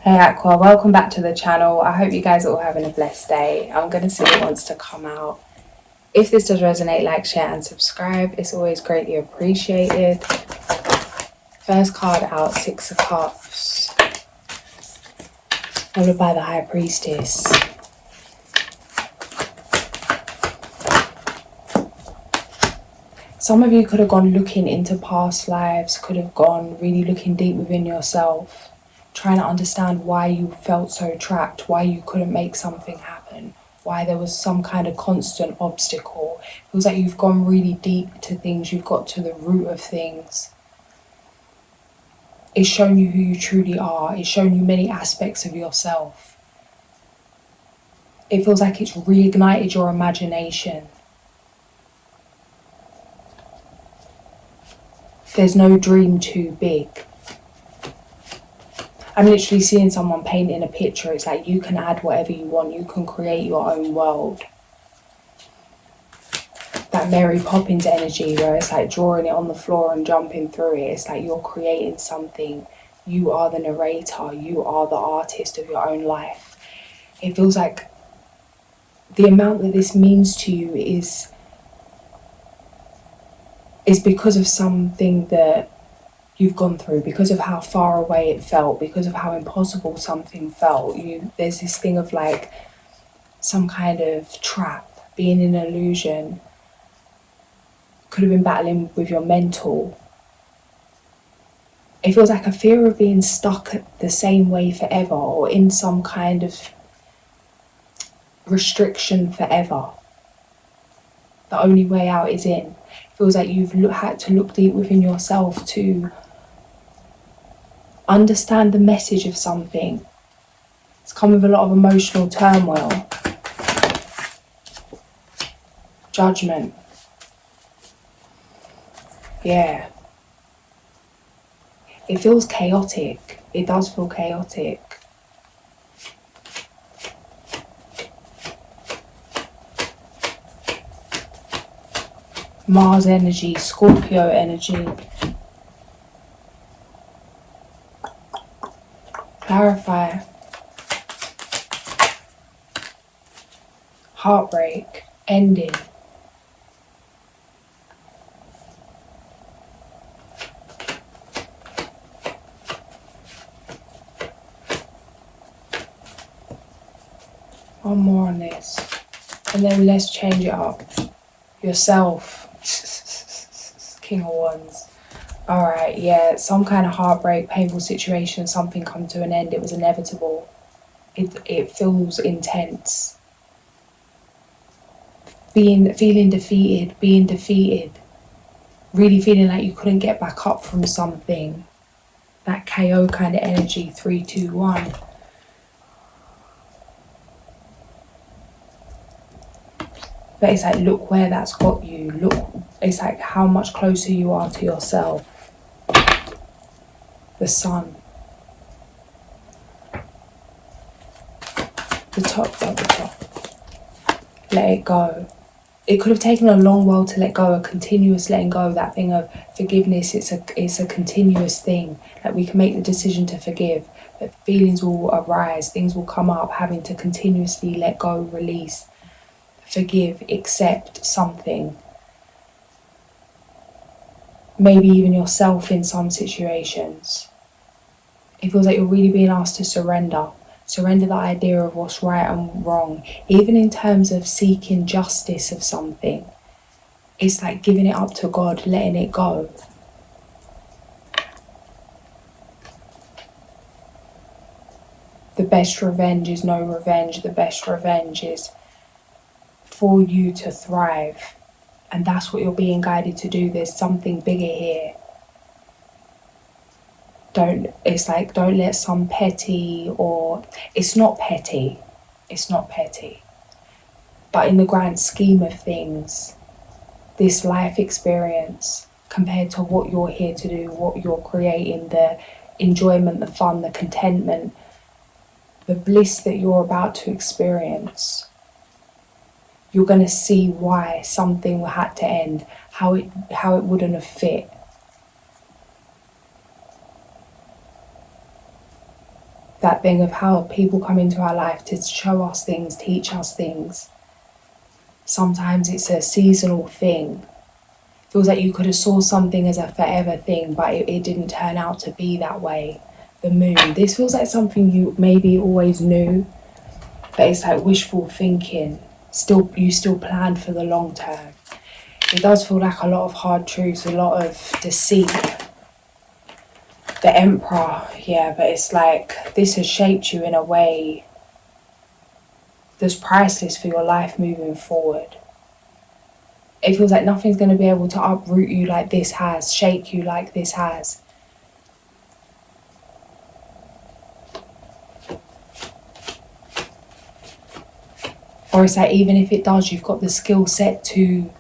Hey Aqua, welcome back to the channel. I hope you guys are all having a blessed day. I'm going to see what wants to come out. If this does resonate, like, share and subscribe. It's always greatly appreciated. First card out, Six of Cups. Followed by the High Priestess. Some of you could have gone looking into past lives, could have gone really looking deep within yourself, trying to understand why you felt so trapped, why you couldn't make something happen, why there was some kind of constant obstacle. It feels like you've gone really deep to things, you've got to the root of things. It's shown you who you truly are, it's shown you many aspects of yourself. It feels like it's reignited your imagination. There's no dream too big. I'm literally seeing someone painting a picture. It's like you can add whatever you want. You can create your own world. That Mary Poppins energy where it's like drawing it on the floor and jumping through it. It's like you're creating something. You are the narrator. You are the artist of your own life. It feels like the amount that this means to you is because of something that you've gone through, because of how far away it felt, because of how impossible something felt. There's this thing of like some kind of trap, being in an illusion. Could have been battling with your mental. It feels like a fear of being stuck the same way forever, or in some kind of restriction forever. The only way out is in. It feels like you've had to look deep within yourself to understand the message of something. It's come with a lot of emotional turmoil. Judgment. Yeah. It feels chaotic. It does feel chaotic. Mars energy, Scorpio energy. Clarify. Heartbreak. Ending. One more on this. And then let's change it up. Yourself. King of Wands. Alright, yeah, some kind of heartbreak, painful situation, something come to an end. It was inevitable. It feels intense. Feeling defeated, being defeated. Really feeling like you couldn't get back up from something. That KO kind of energy, 3, 2, 1. But it's like, look where that's got you. Look, it's like how much closer you are to yourself. The sun. The top, double top. Let it go. It could have taken a long while to let go, a continuous letting go. That thing of forgiveness, it's a continuous thing. Like we can make the decision to forgive, but feelings will arise, things will come up, having to continuously let go, release, forgive, accept something. Maybe even yourself in some situations. It feels like you're really being asked to surrender. Surrender the idea of what's right and wrong. Even in terms of seeking justice of something. It's like giving it up to God, letting it go. The best revenge is no revenge. The best revenge is for you to thrive. And that's what you're being guided to do. There's something bigger here. Don't let some petty, or it's not petty. But in the grand scheme of things, this life experience compared to what you're here to do, what you're creating, the enjoyment, the fun, the contentment, the bliss that you're about to experience, you're going to see why something had to end, how it wouldn't have fit. that thing of how people come into our life to show us things, teach us things. Sometimes it's a seasonal thing. Feels like you could have saw something as a forever thing, but it didn't turn out to be that way. The moon. This feels like something you maybe always knew, but it's like wishful thinking. You still planned for the long term. It does feel like a lot of hard truths, a lot of deceit. The Emperor, yeah, but it's like this has shaped you in a way that's priceless for your life moving forward. It feels like nothing's going to be able to uproot you like this has, shake you like this has. Or it's like even if it does, you've got the skill set to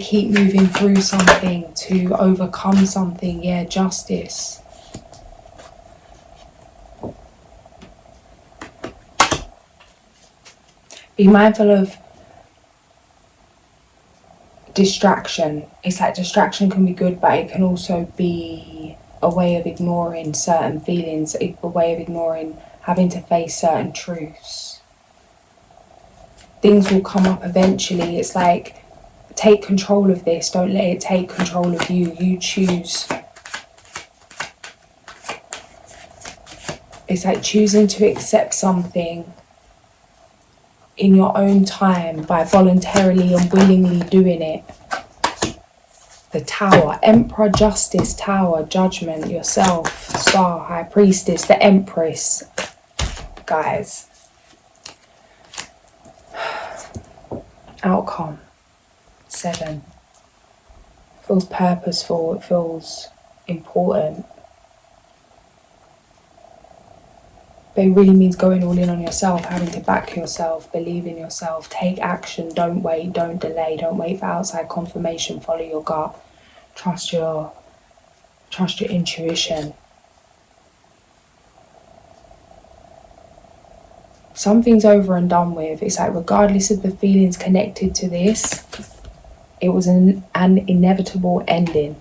keep moving through something, to overcome something. Yeah, justice. Be mindful of distraction. It's like distraction can be good, but it can also be a way of ignoring certain feelings, a way of ignoring having to face certain truths. Things will come up eventually. It's like, take control of this. Don't let it take control of you. You choose. It's like choosing to accept something in your own time by voluntarily and willingly doing it. The Tower, Emperor, Justice, Tower, Judgment, yourself, Star, High Priestess, the Empress. Guys. Outcome. 7. Feels purposeful, it feels important. But it really means going all in on yourself, having to back yourself, believe in yourself, take action, don't wait, don't delay, don't wait for outside confirmation, follow your gut, trust your intuition. Something's over and done with. It's like regardless of the feelings connected to this, it was an inevitable ending.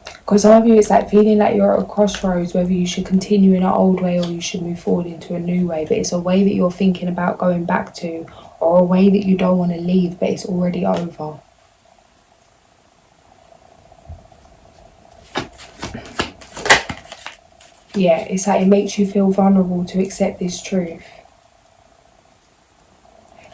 Because some of you, it's like feeling like you're at a crossroads, whether you should continue in an old way or you should move forward into a new way. But it's a way that you're thinking about going back to, or a way that you don't want to leave, but it's already over. Yeah, it's like it makes you feel vulnerable to accept this truth.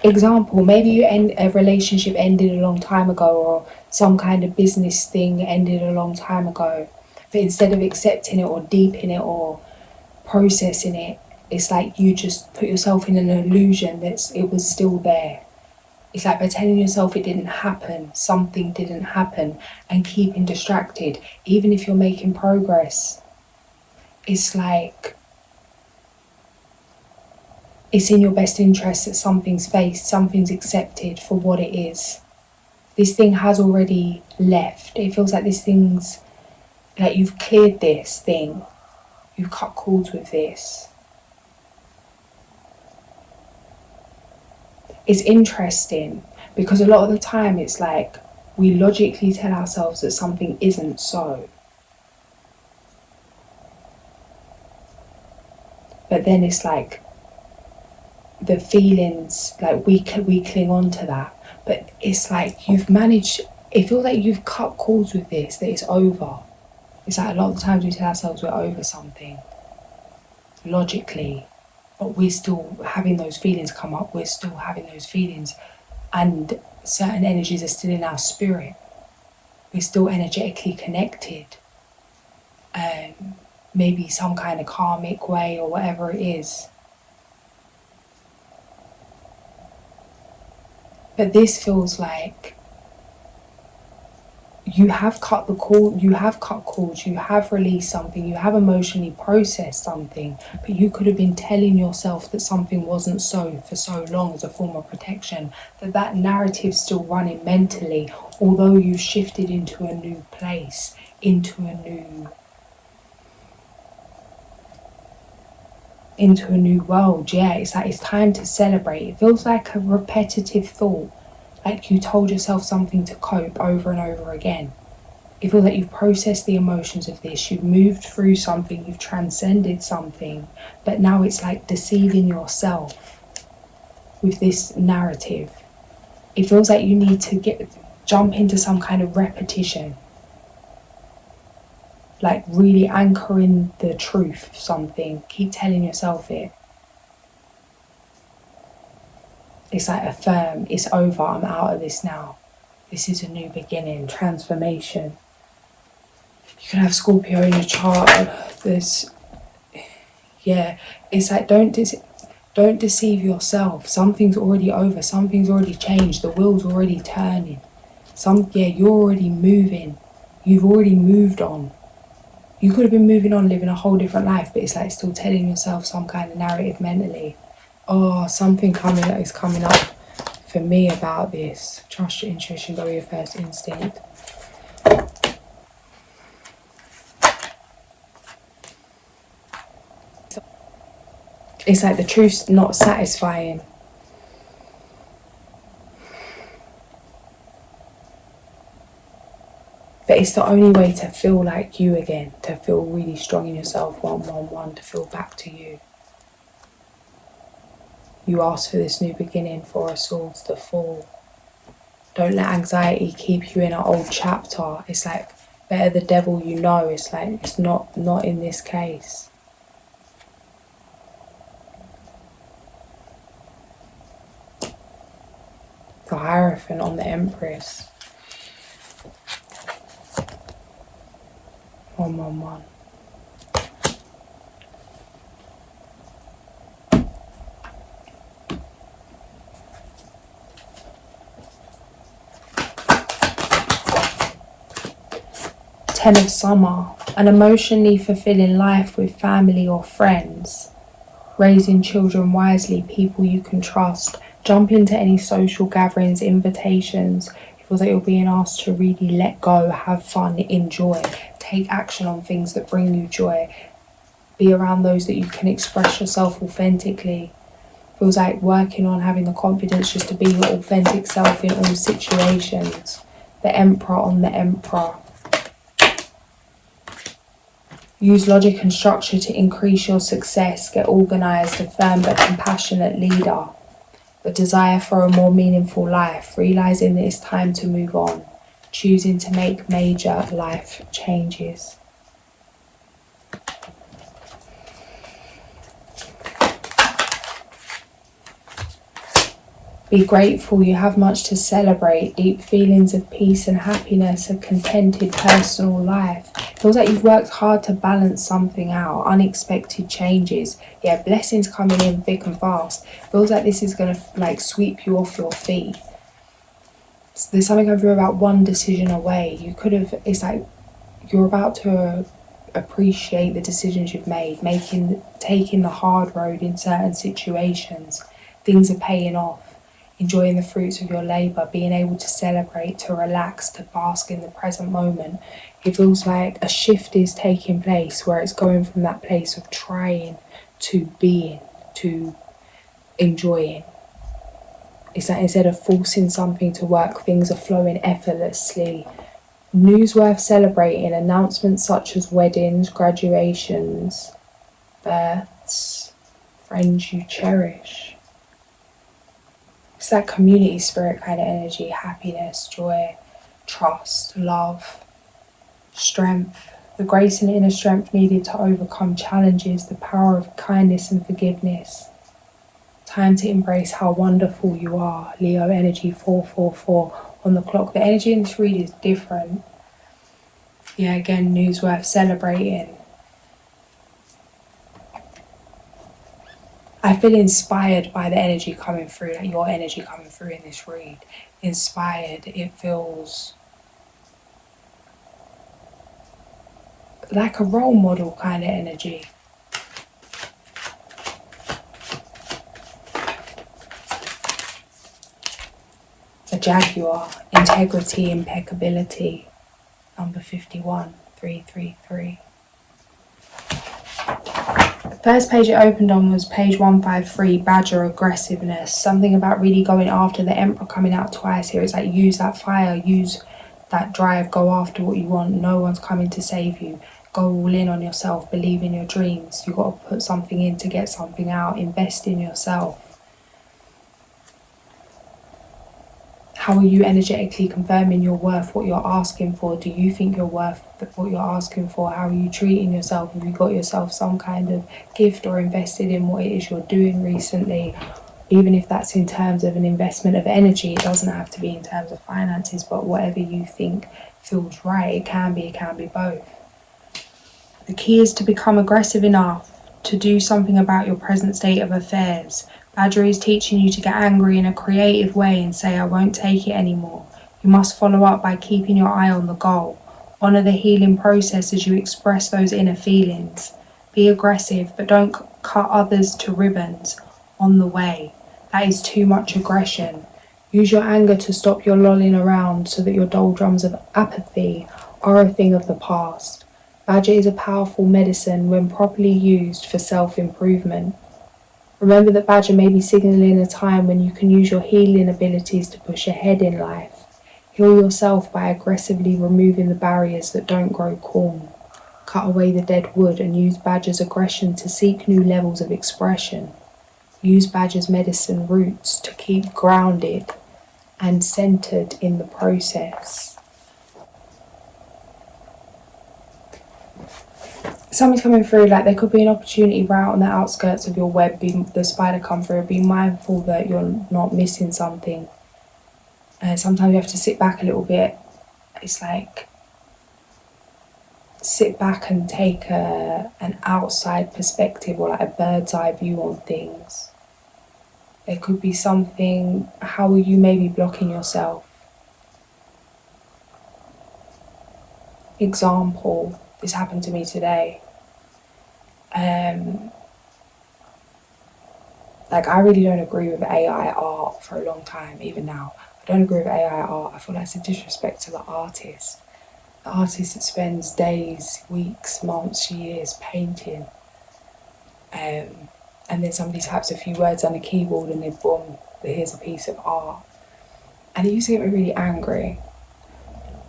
Example, maybe a relationship ended a long time ago, or some kind of business thing ended a long time ago. But instead of accepting it or deepening it or processing it, it's like you just put yourself in an illusion that it was still there. It's like by telling yourself it didn't happen, something didn't happen, and keeping distracted, even if you're making progress. It's like it's in your best interest that something's faced, something's accepted for what it is. This thing has already left. It feels like this thing's, like you've cleared this thing. You've cut cords with this. It's interesting because a lot of the time it's like we logically tell ourselves that something isn't so. But then it's like the feelings, like we cling on to that. But it's like you've managed, it feels like you've cut cords with this, that it's over. It's like a lot of the times we tell ourselves we're over something, logically, but we're still having those feelings come up, we're still having those feelings, and certain energies are still in our spirit. We're still energetically connected. Maybe some kind of karmic way or whatever it is. But this feels like you have cut the cord, you have cut cords, you have released something, you have emotionally processed something, but you could have been telling yourself that something wasn't so for so long as a form of protection, that narrative's still running mentally, although you shifted into a new place, into a new world. Yeah, it's like it's time to celebrate. It feels like a repetitive thought, like you told yourself something to cope over and over again. You feel that you've processed the emotions of this, you've moved through something, you've transcended something, but now it's like deceiving yourself with this narrative. It feels like you need to jump into some kind of repetition, like really anchoring the truth of something. Keep telling yourself it. It's like affirm, it's over, I'm out of this now. This is a new beginning, transformation. You can have Scorpio in your chart. It's like don't deceive yourself. Something's already over, something's already changed, the wheel's already turning. You're already moving. You've already moved on. You could have been moving on, living a whole different life, but it's like still telling yourself some kind of narrative mentally. Oh, something is coming up for me about this. Trust your intuition, go with your first instinct. It's like the truth's not satisfying. But it's the only way to feel like you again, to feel really strong in yourself, 111, to feel back to you. You asked for this new beginning, Four of Swords, the Fool. Don't let anxiety keep you in an old chapter. It's like, better the devil you know. It's like, it's not in this case. The Hierophant on the Empress. 111. Ten of Summer. An emotionally fulfilling life with family or friends. Raising children wisely, people you can trust. Jump into any social gatherings, invitations. It feels like you're being asked to really let go, have fun, enjoy. Take action on things that bring you joy. Be around those that you can express yourself authentically. Feels like working on having the confidence just to be your authentic self in all situations. The Emperor on the Emperor. Use logic and structure to increase your success. Get organised, a firm but compassionate leader. The desire for a more meaningful life. Realising that it's time to move on. Choosing to make major life changes. Be grateful, you have much to celebrate. Deep feelings of peace and happiness, a contented personal life. Feels like you've worked hard to balance something out. Unexpected changes. Yeah, blessings coming in thick and fast. Feels like this is going to sweep you off your feet. So there's something over about one decision away. It's like you're about to appreciate the decisions you've made, taking the hard road in certain situations. Things are paying off. Enjoying the fruits of your labour, being able to celebrate, to relax, to bask in the present moment. It feels like a shift is taking place where it's going from that place of trying to being, to enjoying. It's like instead of forcing something to work, things are flowing effortlessly. News worth celebrating, announcements such as weddings, graduations, births, friends you cherish. It's that community spirit kind of energy, happiness, joy, trust, love, strength, the grace and inner strength needed to overcome challenges, the power of kindness and forgiveness. Time to embrace how wonderful you are. Leo energy 444 on the clock. The energy in this read is different. Yeah, again, news worth celebrating. I feel inspired by the energy coming through, like your energy coming through in this read. Inspired, it feels like a role model kind of energy. A Jaguar, integrity, impeccability, number 51, 333. First page it opened on was page 153, Badger aggressiveness. Something about really going after the Emperor coming out twice here. It's like use that fire, use that drive, go after what you want. No one's coming to save you. Go all in on yourself, believe in your dreams. You've got to put something in to get something out, invest in yourself. How are you energetically confirming your worth, what you're asking for? Do you think you're worth what you're asking for? How are you treating yourself? Have you got yourself some kind of gift or invested in what it is you're doing recently? Even if that's in terms of an investment of energy, it doesn't have to be in terms of finances, but whatever you think feels right, it can be both. The key is to become aggressive enough to do something about your present state of affairs. Badger is teaching you to get angry in a creative way and say, I won't take it anymore. You must follow up by keeping your eye on the goal. Honour the healing process as you express those inner feelings. Be aggressive, but don't cut others to ribbons on the way. That is too much aggression. Use your anger to stop your lolling around so that your doldrums of apathy are a thing of the past. Badger is a powerful medicine when properly used for self-improvement. Remember that Badger may be signalling a time when you can use your healing abilities to push ahead in life. Heal yourself by aggressively removing the barriers that don't grow corn. Cut away the dead wood and use Badger's aggression to seek new levels of expression. Use Badger's medicine roots to keep grounded and centered in the process. Something's coming through, like there could be an opportunity right on the outskirts of your web, the spider come through. Be mindful that you're not missing something. Sometimes you have to sit back a little bit. It's like sit back and take an outside perspective, or like a bird's eye view on things. There could be something, how are you maybe blocking yourself? Example, this happened to me today. Like I really don't agree with AI art for a long time, even now. I don't agree with AI art. I feel like it's a disrespect to the artist. The artist that spends days, weeks, months, years painting. And then somebody types a few words on a keyboard and then boom, here's a piece of art. And it used to get me really angry.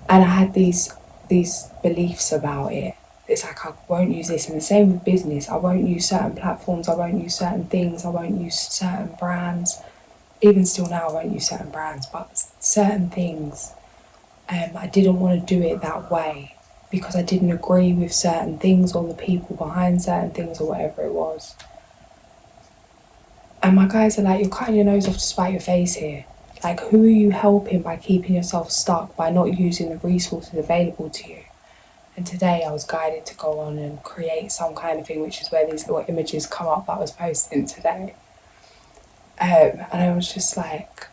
And I had these beliefs about it. It's like I won't use this, and the same with business. I won't use certain platforms, I won't use certain things, I won't use certain brands. Even still now I won't use certain brands, but certain things. I didn't want to do it that way because I didn't agree with certain things or the people behind certain things or whatever it was. And my guys are like, you're cutting your nose off to spite your face here. Like, who are you helping by keeping yourself stuck, by not using the resources available to you? And today I was guided to go on and create some kind of thing, which is where these little images come up that I was posting today. And I was just like,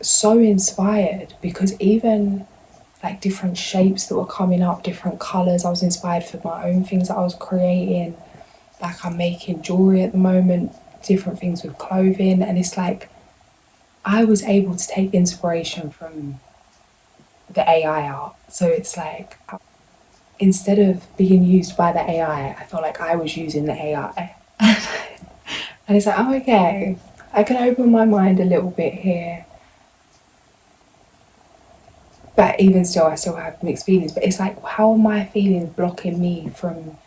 so inspired, because even like different shapes that were coming up, different colours, I was inspired for my own things that I was creating. Like I'm making jewellery at the moment, different things with clothing, and it's like I was able to take inspiration from the AI art. So it's like, instead of being used by the AI, I felt like I was using the AI. And it's like, oh, okay, I can open my mind a little bit here. But even still, I still have mixed feelings. But it's like, how are my feelings blocking me from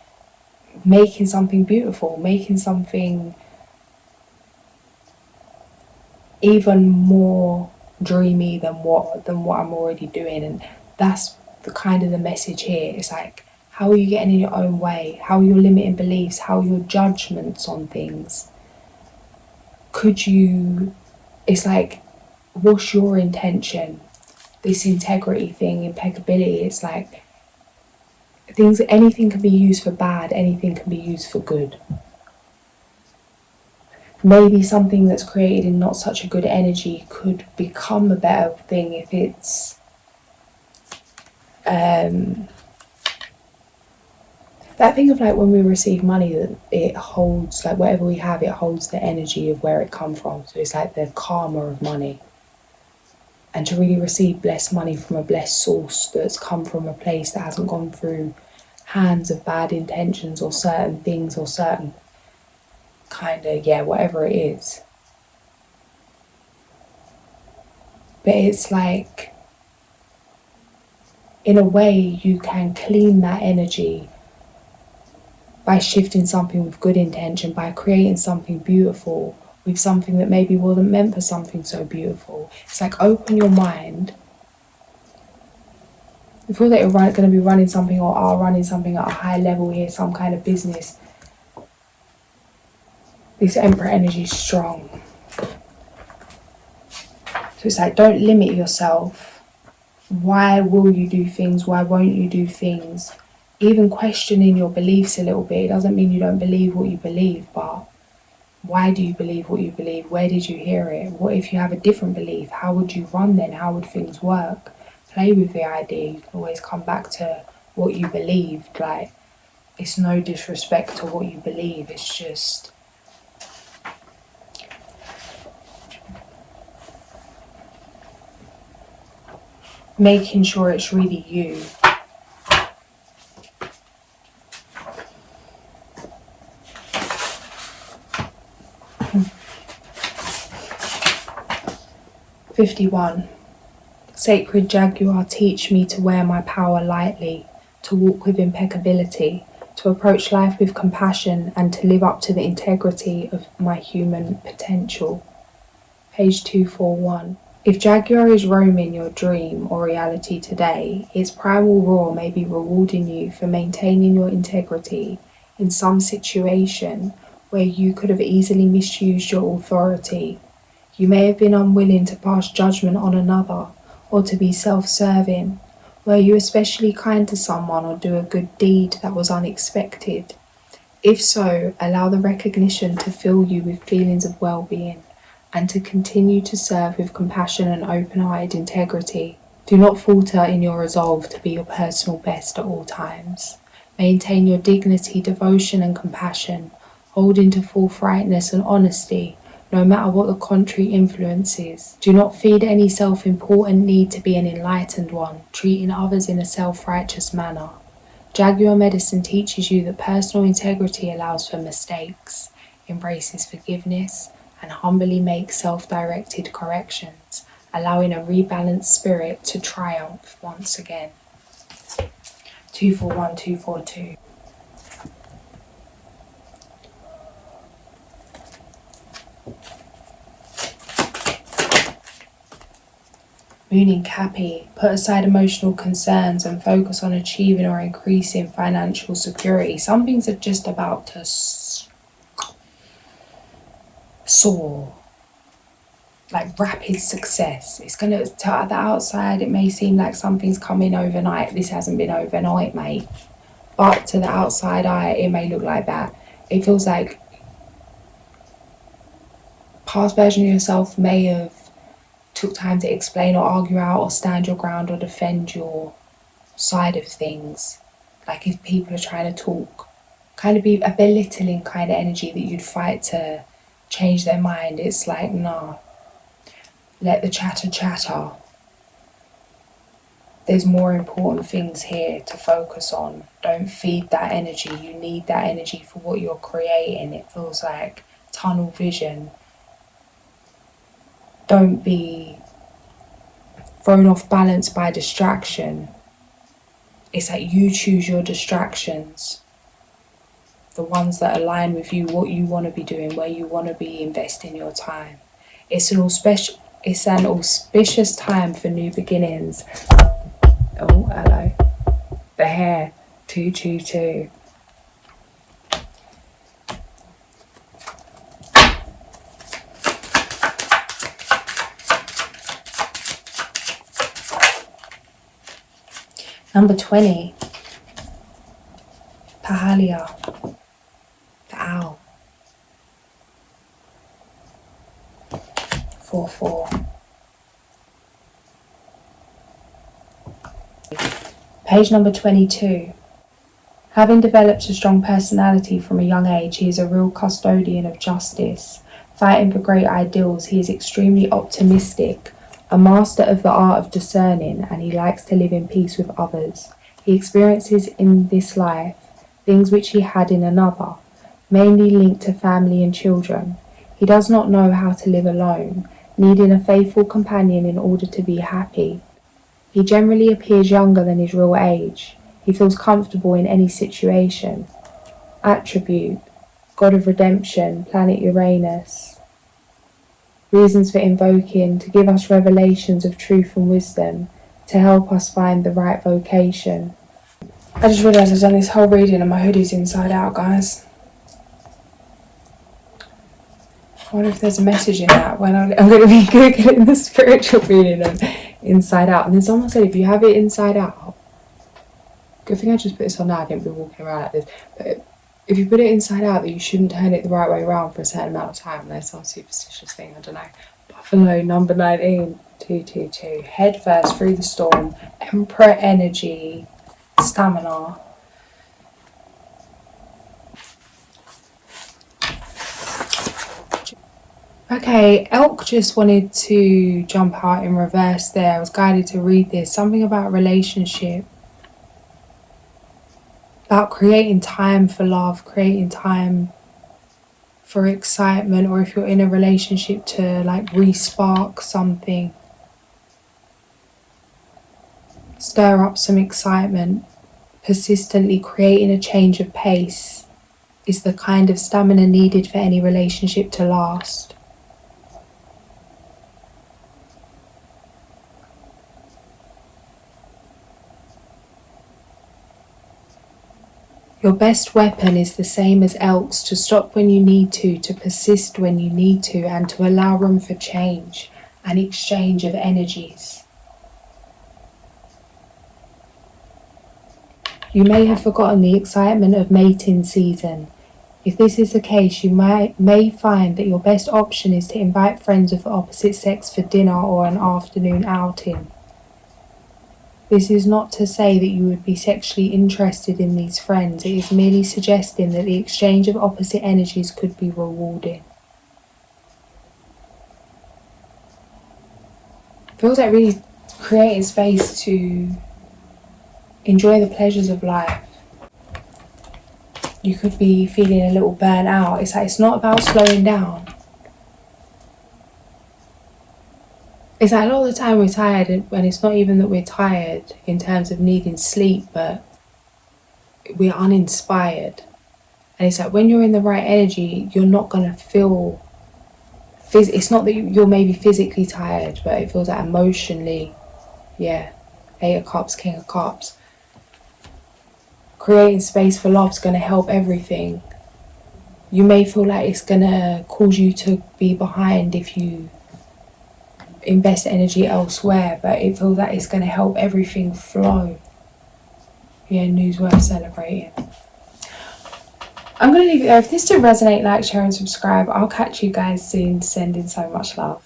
making something beautiful, making something even more dreamy than what I'm already doing? And that's the kind of the message here. It's like, how are you getting in your own way? How are your limiting beliefs? How are your judgments on things? It's like, what's your intention? This integrity thing, impeccability, it's like anything can be used for bad, anything can be used for good. Maybe something that's created in not such a good energy could become a better thing if it's that thing of like when we receive money, that it holds, like whatever we have, it holds the energy of where it come from. So it's like the karma of money. And to really receive blessed money from a blessed source that's come from a place that hasn't gone through hands of bad intentions or certain things or certain kind of, whatever it is. But it's like, in a way, you can clean that energy by shifting something with good intention, by creating something beautiful with something that maybe wasn't meant for something so beautiful. It's like, open your mind. You feel that you're going to be running something, or are running something at a high level here, some kind of business. This Emperor energy is strong. So it's like, don't limit yourself. Why will you do things? Why won't you do things? Even questioning your beliefs a little bit. It doesn't mean you don't believe what you believe, but why do you believe what you believe? Where did you hear it? What if you have a different belief? How would you run then? How would things work? Play with the idea. You can always come back to what you believed. Like, it's no disrespect to what you believe. It's just making sure it's really you. "51. Sacred Jaguar, teach me to wear my power lightly, to walk with impeccability, to approach life with compassion, and to live up to the integrity of my human potential." Page 241. If Jaguar is roaming your dream or reality today, its primal roar may be rewarding you for maintaining your integrity in some situation where you could have easily misused your authority. You may have been unwilling to pass judgment on another, or to be self-serving. Were you especially kind to someone or do a good deed that was unexpected? If so, allow the recognition to fill you with feelings of well-being, and to continue to serve with compassion and open-hearted integrity. Do not falter in your resolve to be your personal best at all times. Maintain your dignity, devotion and compassion, holding to forthrightness and honesty, no matter what the contrary influence is. Do not feed any self-important need to be an enlightened one, treating others in a self-righteous manner. Jaguar medicine teaches you that personal integrity allows for mistakes, embraces forgiveness, and humbly makes self-directed corrections, allowing a rebalanced spirit to triumph once again. 241, 242. Mooning Cappy, put aside emotional concerns and focus on achieving or increasing financial security. Some things are just about to soar, like rapid success. It's gonna, to the outside, it may seem like something's coming overnight. This hasn't been overnight, mate. But to the outside eye, it may look like that. It feels like past version of yourself may have took time to explain or argue out or stand your ground or defend your side of things. Like if people are trying to talk, kind of be a belittling kind of energy that you'd fight to change their mind. It's like, nah, let the chatter. There's more important things here to focus on. Don't feed that energy. You need that energy for what you're creating. It feels like tunnel vision. Don't be thrown off balance by distraction. It's like you choose your distractions, the ones that align with you, what you want to be doing, where you want to be investing your time. It's an auspicious time for new beginnings. Oh, hello. The hair, 222. Number 20, Pahalia, the owl. 4-4. Page number 22. Having developed a strong personality from a young age, he is a real custodian of justice. Fighting for great ideals, he is extremely optimistic, a master of the art of discerning, and he likes to live in peace with others. He experiences in this life things which he had in another, mainly linked to family and children. He does not know how to live alone, needing a faithful companion in order to be happy. He generally appears younger than his real age. He feels comfortable in any situation. Attribute, God of Redemption, planet Uranus. Reasons for invoking, to give us revelations of truth and wisdom, to help us find the right vocation. I just realised I've done this whole reading and my hoodie's inside out, guys. I wonder if there's a message in that when I'm going to be googling the spiritual reading of inside out. And then someone said if you have it inside out, good thing I just put this on now, I didn't be walking around like this, but if you put it inside out, that you shouldn't turn it the right way around for a certain amount of time. There's some superstitious thing, I don't know. Buffalo number 19, 222. Head first through the storm. Emperor energy. Stamina. Okay, elk just wanted to jump out in reverse there. I was guided to read this. Something about relationship. About creating time for love, creating time for excitement, or if you're in a relationship to like re-spark something. Stir up some excitement. Persistently creating a change of pace is the kind of stamina needed for any relationship to last. Your best weapon is the same as elk's, to stop when you need to persist when you need to, and to allow room for change and exchange of energies. You may have forgotten the excitement of mating season. If this is the case, you may find that your best option is to invite friends of the opposite sex for dinner or an afternoon outing. This is not to say that you would be sexually interested in these friends. It is merely suggesting that the exchange of opposite energies could be rewarding. Feels like really creating space to enjoy the pleasures of life. You could be feeling a little burnt out. It's like it's not about slowing down. It's like a lot of the time we're tired, and it's not even that we're tired in terms of needing sleep, but we're uninspired. And it's like when you're in the right energy, you're not going to feel... It's not that you're maybe physically tired, but it feels like emotionally, yeah. 8 of Cups, King of Cups. Creating space for love is going to help everything. You may feel like it's going to cause you to be behind if you invest energy elsewhere, but it feels like it's going to help everything flow. Yeah, news worth celebrating. I'm going to leave it there. If this did resonate, like, share and subscribe. I'll catch you guys soon. Sending so much love.